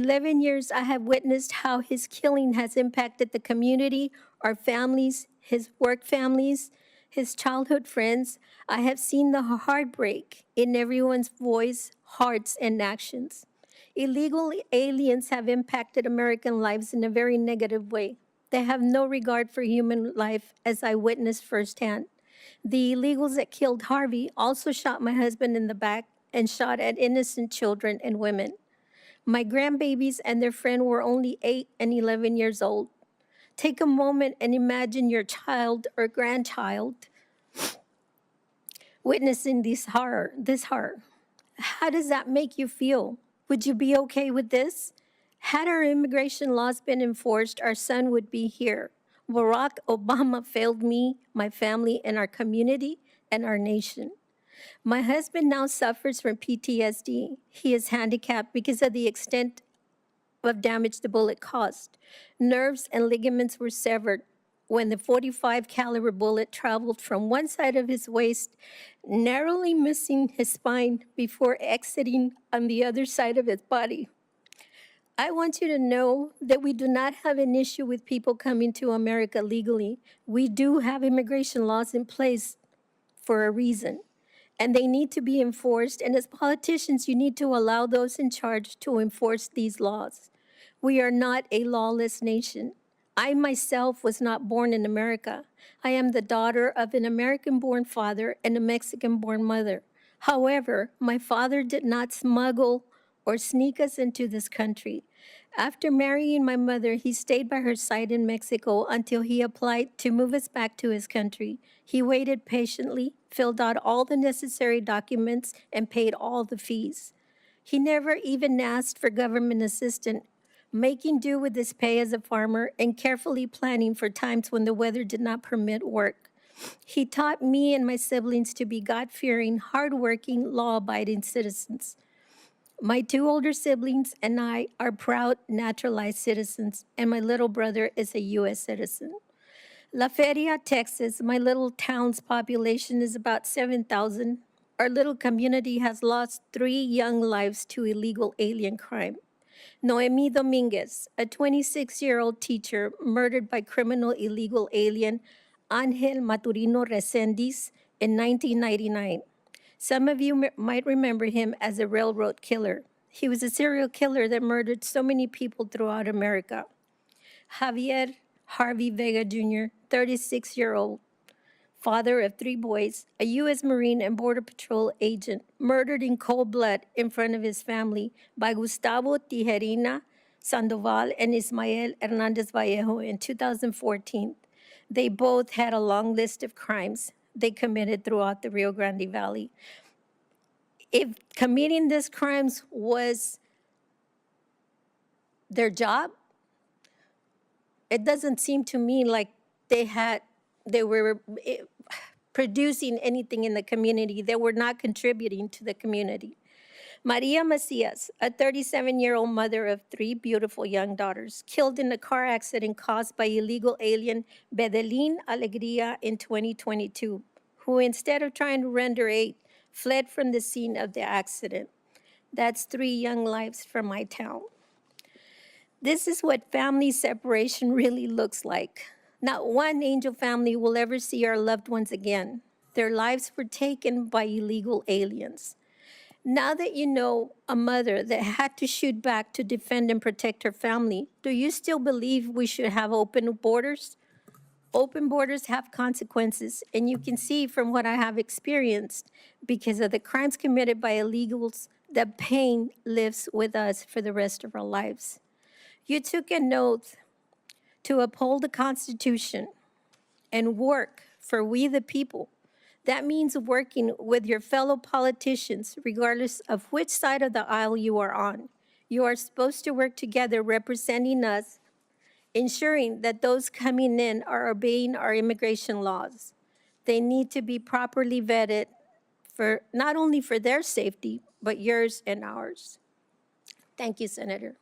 11 years, I have witnessed how his killing has impacted the community, our families, his work families, his childhood friends. I have seen the heartbreak in everyone's voice, hearts, and actions. Illegal aliens have impacted American lives in a very negative way. They have no regard for human life, as I witnessed firsthand. The illegals that killed Harvey also shot my husband in the back and shot at innocent children and women. My grandbabies and their friend were only 8 and 11 years old. Take a moment and imagine your child or grandchild witnessing this horror, How does that make you feel? Would you be okay with this? Had our immigration laws been enforced, our son would be here. Barack Obama failed me, my family, and our community and our nation. My husband now suffers from PTSD. He is handicapped because of the extent of damage the bullet caused. Nerves and ligaments were severed when the 45 caliber bullet traveled from one side of his waist, narrowly missing his spine before exiting on the other side of his body. I want you to know that we do not have an issue with people coming to America legally. We do have immigration laws in place for a reason, and they need to be enforced. And as politicians, you need to allow those in charge to enforce these laws. We are not a lawless nation. I myself was not born in America. I am the daughter of an American-born father and a Mexican-born mother. However, my father did not smuggle or sneak us into this country. After marrying my mother, he stayed by her side in Mexico until he applied to move us back to his country. He waited patiently, filled out all the necessary documents, and paid all the fees. He never even asked for government assistance, making do with his pay as a farmer and carefully planning for times when the weather did not permit work. He taught me and my siblings to be God-fearing, hardworking, law-abiding citizens. My 2 older siblings and I are proud naturalized citizens, and my little brother is a U.S. citizen. La Feria, Texas, my little town's population is about 7,000. Our little community has lost 3 young lives to illegal alien crime. Noemi Dominguez, a 26-year-old teacher murdered by criminal illegal alien Angel Maturino Resendiz in 1999. Some of you might remember him as a railroad killer. He was a serial killer that murdered so many people throughout America. Javier Harvey Vega Jr., 36-year-old, father of 3 boys, a U.S. Marine and Border Patrol agent, murdered in cold blood in front of his family by Gustavo Tijerina Sandoval and Ismael Hernandez Vallejo in 2014. They both had a long list of crimes they committed throughout the Rio Grande Valley. If committing these crimes was their job, it doesn't seem to me like they were producing anything in the community. They were not contributing to the community. Maria Macias, a 37-year-old mother of 3 beautiful young daughters, killed in a car accident caused by illegal alien Bedelin Alegria in 2022, who instead of trying to render aid, fled from the scene of the accident. That's 3 young lives from my town. This is what family separation really looks like. Not one angel family will ever see our loved ones again. Their lives were taken by illegal aliens. Now that you know a mother that had to shoot back to defend and protect her family, do you still believe we should have open borders? Open borders have consequences, and you can see from what I have experienced, because of the crimes committed by illegals, the pain lives with us for the rest of our lives. You took an oath to uphold the Constitution and work for we the people. That means working with your fellow politicians, regardless of which side of the aisle you are on. You are supposed to work together representing us, ensuring that those coming in are obeying our immigration laws. They need to be properly vetted for not only for their safety, but yours and ours. Thank you, Senator.